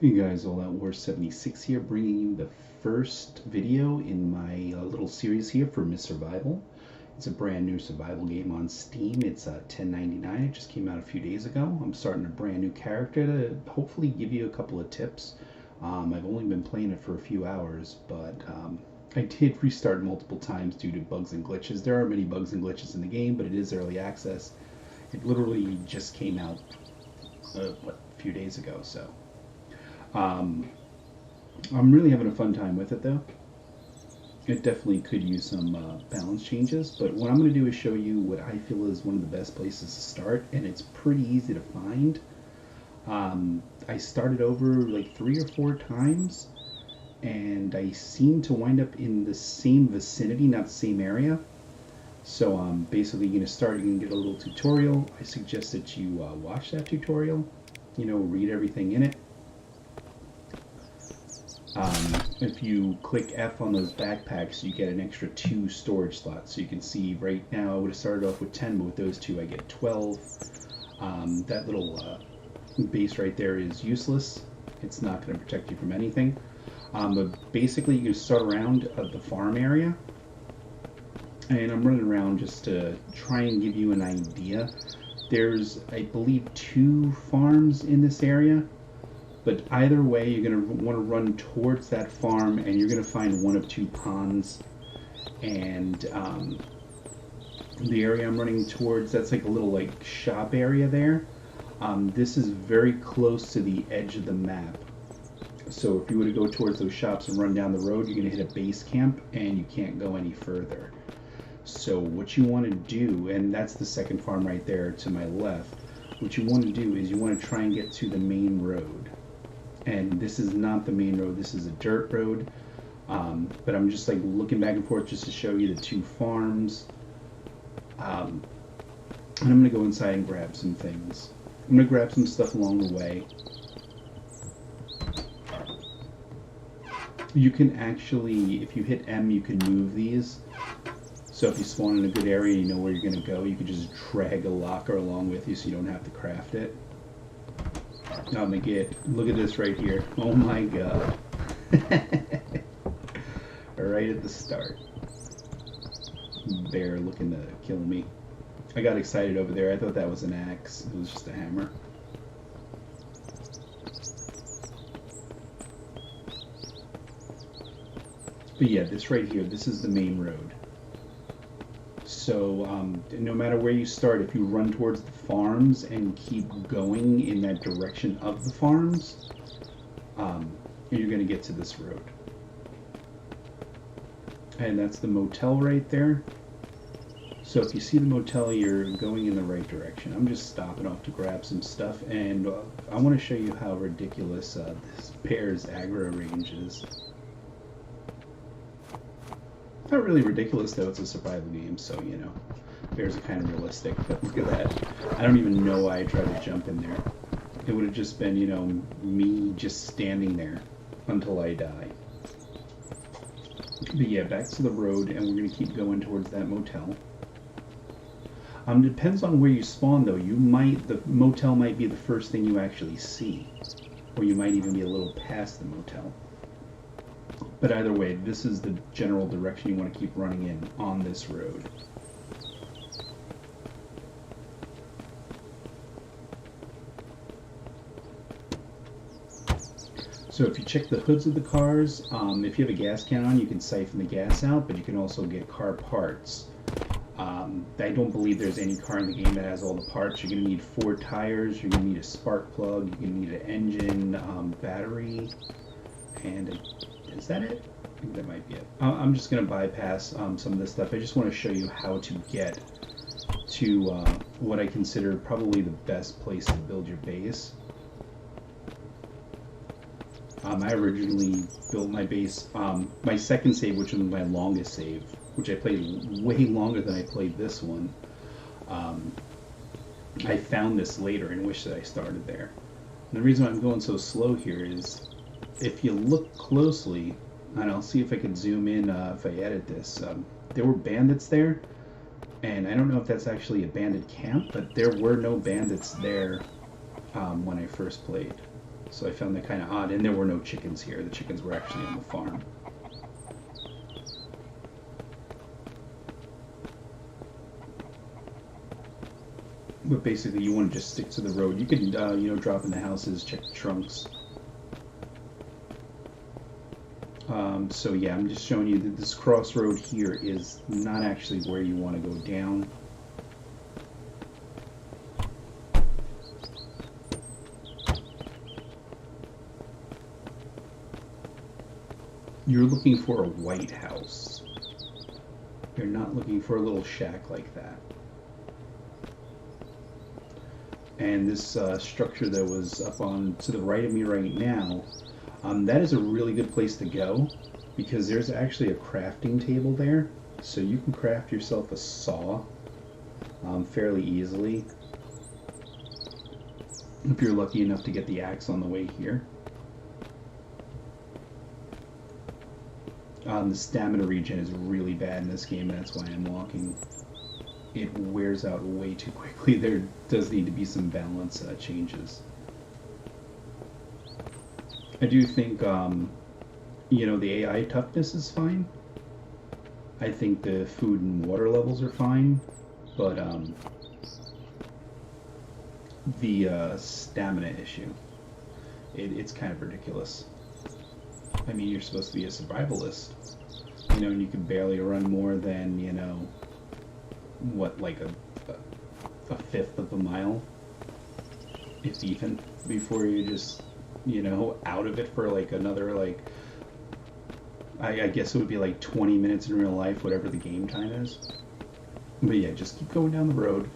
Hey guys, All Out War 76 here, bringing you the first video in my little series here for Miss Survival. It's a brand new survival game on Steam. It's $10.99. It just came out a few days ago. I'm starting a brand new character to hopefully give you a couple of tips. I've only been playing it for a few hours, but I did restart multiple times due to bugs and glitches. There are many bugs and glitches in the game, but it is early access. It literally just came out a few days ago, so. I'm really having a fun time with it though. It definitely could use some balance changes, but what I'm going to do is show you what I feel is one of the best places to start, and it's pretty easy to find. I started over like 3 or 4 times, and I seem to wind up in the same vicinity, not the same area. So basically you're going to start, you can get a little tutorial. I suggest that you watch that tutorial, read everything in it. If you click F on those backpacks, you get an extra 2 storage slots. So you can see right now I would have started off with 10, but with those 2 I get 12. That little base right there is useless. It's not going to protect you from anything. But basically you can start around the farm area. And I'm running around just to try and give you an idea. There's, I believe, 2 farms in this area. But either way, you're going to want to run towards that farm, and you're going to find one of 2 ponds. And the area I'm running towards, that's like a little shop area there. This is very close to the edge of the map. So if you were to go towards those shops and run down the road, you're going to hit a base camp, and you can't go any further. So what you want to do, and that's the second farm right there to my left, what you want to do is you want to try and get to the main road. And this is not the main road, this is a dirt road. But I'm just looking back and forth just to show you the 2 farms. And I'm going to go inside and grab some things. I'm going to grab some stuff along the way. You can actually, if you hit M, you can move these. So if you spawn in a good area, you know where you're going to go, you can just drag a locker along with you so you don't have to craft it. Oh my god, look at this right here. Oh my god. Right at the start. Bear looking to kill me. I got excited over there. I thought that was an axe. It was just a hammer. But yeah, this right here, this is the main road. So no matter where you start, if you run towards the farms and keep going in that direction of the farms, you're going to get to this road. And that's the motel right there. So if you see the motel, you're going in the right direction. I'm just stopping off to grab some stuff, and I want to show you how ridiculous this bear's aggro range is. Not really ridiculous though, it's a survival game, so bears are kind of realistic, but look at that. I don't even know why I tried to jump in there. It would have just been, me just standing there until I die. But yeah, back to the road, and we're going to keep going towards that motel. Depends on where you spawn though. The motel might be the first thing you actually see, or you might even be a little past the motel. But either way, this is the general direction you want to keep running in on this road. So if you check the hoods of the cars, if you have a gas can on, you can siphon the gas out, but you can also get car parts. I don't believe there's any car in the game that has all the parts. You're going to need 4 tires, you're going to need a spark plug, you're going to need an engine, battery, and is that it? I think that might be it. I'm just going to bypass some of this stuff. I just want to show you how to get to what I consider probably the best place to build your base. I originally built my base, my second save, which was my longest save, which I played way longer than I played this one. I found this later and wish that I started there. And the reason I'm going so slow here is, if you look closely, and I'll see if I can zoom in if I edit this, there were bandits there, and I don't know if that's actually a bandit camp, but there were no bandits there when I first played. So I found that kind of odd, and there were no chickens here. The chickens were actually on the farm. But basically, you want to just stick to the road. You can, you know, drop into houses, check the trunks. So yeah, I'm just showing you that this crossroad here is not actually where you want to go down. You're looking for a white house. You're not looking for a little shack like that. And this structure that was up on to the right of me right now, that is a really good place to go because there's actually a crafting table there, so you can craft yourself a saw fairly easily if you're lucky enough to get the axe on the way here. The stamina regen is really bad in this game, and that's why I'm walking. It wears out way too quickly. There does need to be some balance changes. I do think, you know, the AI toughness is fine. I think the food and water levels are fine, but the stamina issue, it's kind of ridiculous. I mean, you're supposed to be a survivalist, you know, and you can barely run more than, you know, what, like a fifth of a mile, if even, before you just, you know, out of it for like another, like, I guess it would be like 20 minutes in real life, whatever the game time is. But yeah, just keep going down the road.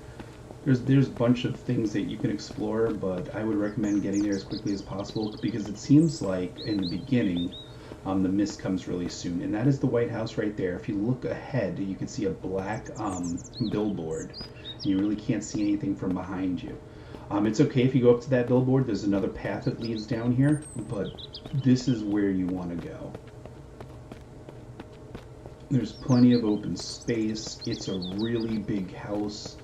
There's a bunch of things that you can explore, but I would recommend getting there as quickly as possible because it seems like in the beginning, the mist comes really soon, and that is the White House right there. If you look ahead, you can see a black billboard. You really can't see anything from behind you. It's okay if you go up to that billboard. There's another path that leads down here, but this is where you want to go. There's plenty of open space. It's a really big house.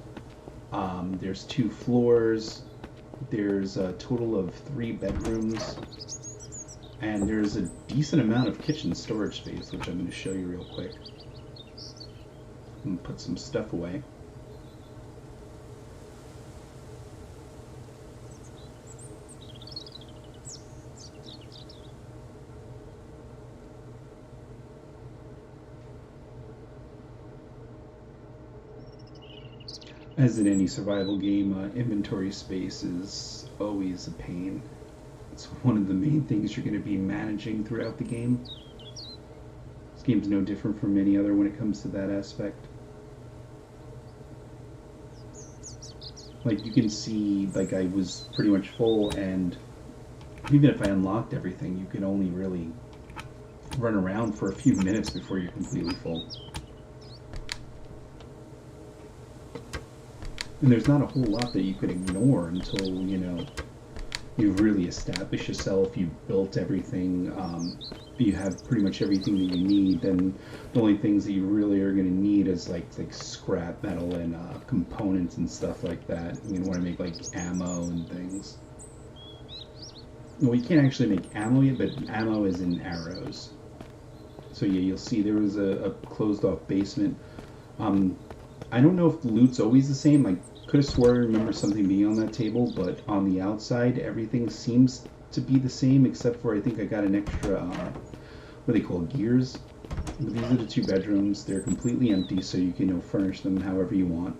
There's 2 floors. There's a total of 3 bedrooms. And there's a decent amount of kitchen storage space, which I'm going to show you real quick. I'm going to put some stuff away. As in any survival game, inventory space is always a pain. It's one of the main things you're going to be managing throughout the game. This game's no different from any other when it comes to that aspect. Like, you can see, like, I was pretty much full, and even if I unlocked everything, you can only really run around for a few minutes before you're completely full. And there's not a whole lot that you could ignore until, you know, you've really established yourself, you've built everything, you have pretty much everything that you need. Then the only things that you really are going to need is like scrap metal and components and stuff like that. You want to make like ammo and things. Well, you can't actually make ammo yet, but ammo is in arrows. So yeah, you'll see there was a closed off basement. I don't know if the loot's always the same. I could have sworn I remember something being on that table, but on the outside everything seems to be the same, except for I think I got an extra, what they call gears. But these are the 2 bedrooms. They're completely empty, so you can, you know, furnish them however you want.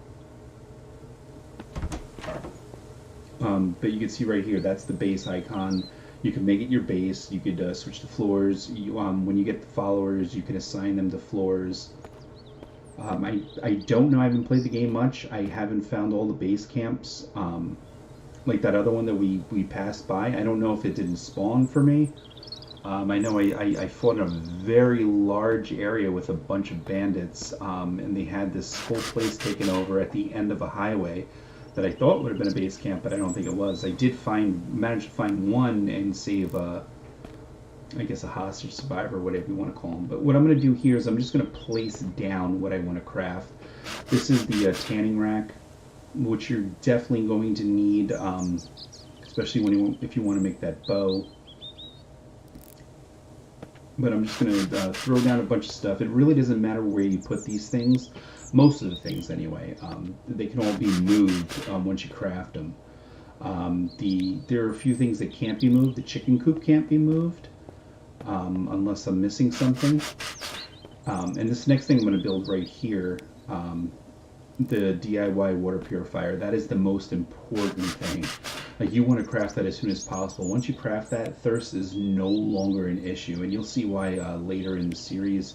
But you can see right here, that's the base icon. You can make it your base. You could switch the floors. When you get the followers, you can assign them to floors. I don't know, I haven't played the game much. I haven't found all the base camps, like that other one that we passed by. I don't know if it didn't spawn for me. I know I fought in a very large area with a bunch of bandits, and they had this whole place taken over at the end of a highway that I thought would have been a base camp, but I don't think it was. I did manage to find one and save I guess a hostage survivor, whatever you want to call them. But what I'm going to do here is I'm just going to place down what I want to craft. This is the tanning rack, which you're definitely going to need, especially when if you want to make that bow. But I'm just going to throw down a bunch of stuff. It really doesn't matter where you put these things. Most of the things, anyway. They can all be moved once you craft them. There are a few things that can't be moved. The chicken coop can't be moved unless I'm missing something. And this next thing I'm going to build right here, the DIY water purifier, that is the most important thing. Like, you want to craft that as soon as possible. Once you craft that, thirst is no longer an issue, and you'll see why later in the series.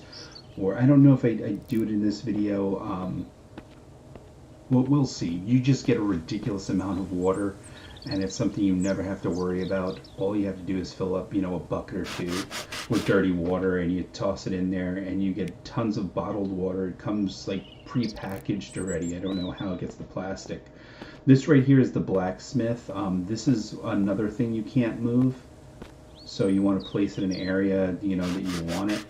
Or I don't know if I do it in this video. Well, we'll see. You just get a ridiculous amount of water, and it's something you never have to worry about. All you have to do is fill up, you know, a bucket or two with dirty water, and you toss it in there, and you get tons of bottled water. It comes like pre-packaged already. I don't know how it gets the plastic. This right here is the blacksmith. This is another thing you can't move, so you want to place it in an area, you know, that you want it.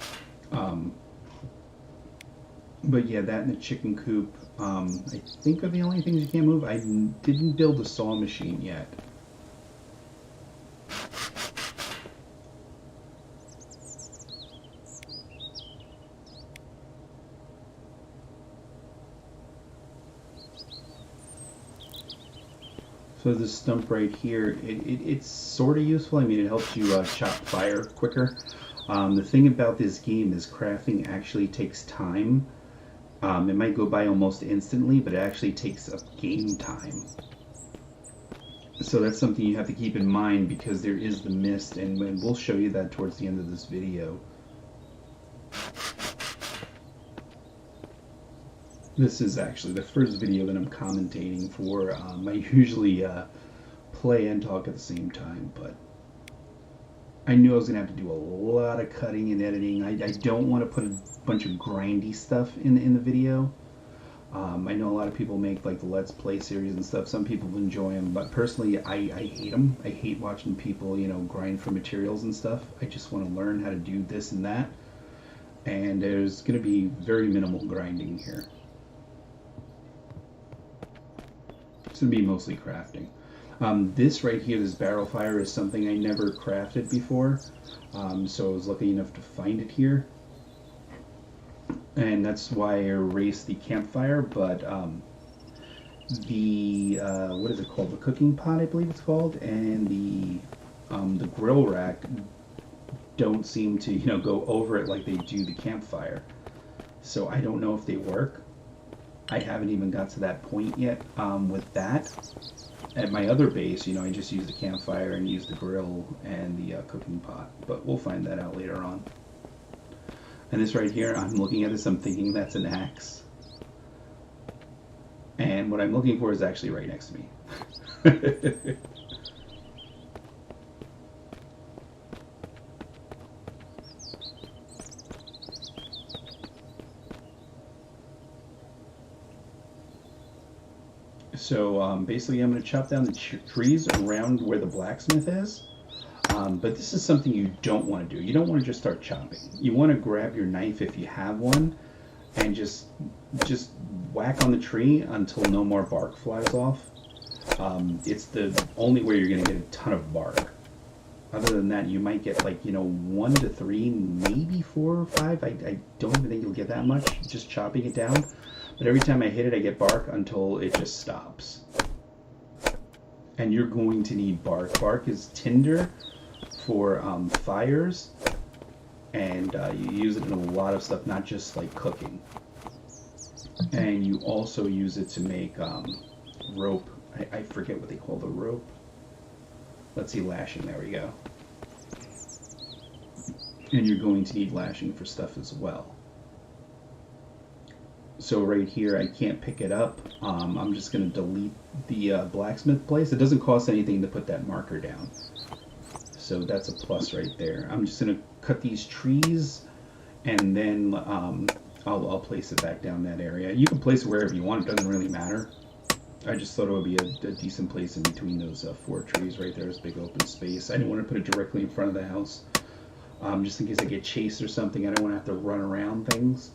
But yeah, that and the chicken coop, I think are the only things you can't move. I didn't build a saw machine yet. So this stump right here, it's sort of useful. I mean, it helps you chop fire quicker. The thing about this game is crafting actually takes time. It might go by almost instantly, but it actually takes a game time. So that's something you have to keep in mind, because there is the mist, and we'll show you that towards the end of this video. This is actually the first video that I'm commentating for. I usually play and talk at the same time, but I knew I was going to have to do a lot of cutting and editing. I don't want to put a bunch of grindy stuff in the video. I know a lot of people make like the Let's Play series and stuff. Some people enjoy them, but personally I hate them. I hate watching people, you know, grind for materials and stuff. I just want to learn how to do this and that. And there's going to be very minimal grinding here. It's going to be mostly crafting. This right here, this barrel fire, is something I never crafted before, so I was lucky enough to find it here, and that's why I erased the campfire. But the what is it called? The cooking pot, I believe it's called, and the grill rack don't seem to, you know, go over it like they do the campfire. So I don't know if they work. I haven't even got to that point yet with that. At my other base, you know, I just use the campfire and use the grill and the cooking pot, but we'll find that out later on. And this right here, I'm looking at this, I'm thinking that's an axe. And what I'm looking for is actually right next to me. So basically I'm going to chop down the trees around where the blacksmith is. But this is something you don't want to do. You don't want to just start chopping. You want to grab your knife, if you have one, and just whack on the tree until no more bark flies off. It's the only way you're going to get a ton of bark. Other than that, you might get like, you know, 1 to 3, maybe 4 or 5. I don't even think you'll get that much just chopping it down. But every time I hit it, I get bark until it just stops. And you're going to need bark. Bark is tinder for fires, and you use it in a lot of stuff, not just like cooking. And you also use it to make rope. I forget what they call the rope. Let's see, lashing. There we go. And you're going to need lashing for stuff as well. So right here, I can't pick it up. I'm just going to delete the blacksmith place. It doesn't cost anything to put that marker down. So that's a plus right there. I'm just going to cut these trees, and then I'll place it back down that area. You can place it wherever you want. It doesn't really matter. I just thought it would be a decent place in between those 4 trees right there. There's a big open space. I didn't want to put it directly in front of the house. Just in case I get chased or something, I don't want to have to run around things.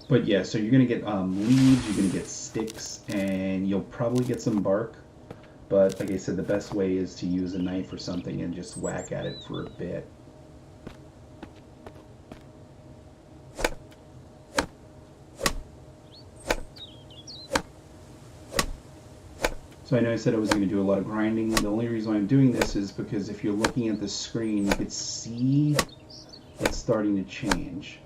But yeah, so you're going to get leaves, you're going to get sticks and you'll probably get some bark. But like I said, the best way is to use a knife or something and just whack at it for a bit. So I know I said I was going to do a lot of grinding. The only reason I'm doing this is because if you're looking at the screen, you can see it's starting to change.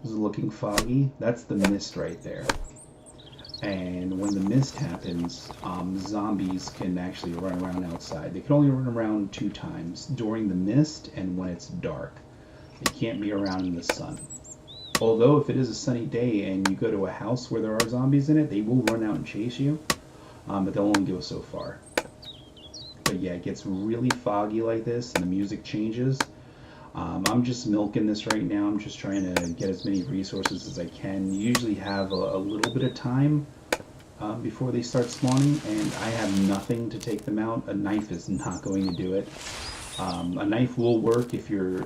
Is it looking foggy? That's the mist right there. And when the mist happens, zombies can actually run around outside. They can only run around 2 times, during the mist and when it's dark. They can't be around in the sun. Although if it is a sunny day and you go to a house where there are zombies in it, they will run out and chase you, but they'll only go so far. But yeah, it gets really foggy like this and the music changes. I'm just milking this right now. I'm just trying to get as many resources as I can. You usually have a little bit of time before they start spawning, and I have nothing to take them out. A knife is not going to do it. A knife will work if you're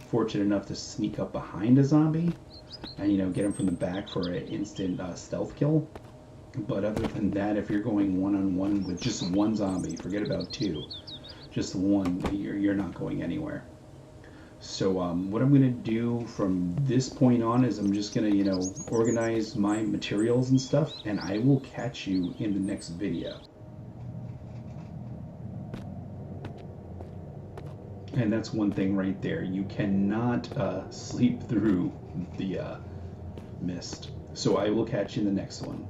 fortunate enough to sneak up behind a zombie and, you know, get him from the back for an instant stealth kill. But other than that, if you're going one-on-one with just one zombie, forget about 2, just one, you're not going anywhere. So what I'm going to do from this point on is I'm just going to, you know, organize my materials and stuff, and I will catch you in the next video. And that's one thing right there. You cannot sleep through the mist. So I will catch you in the next one.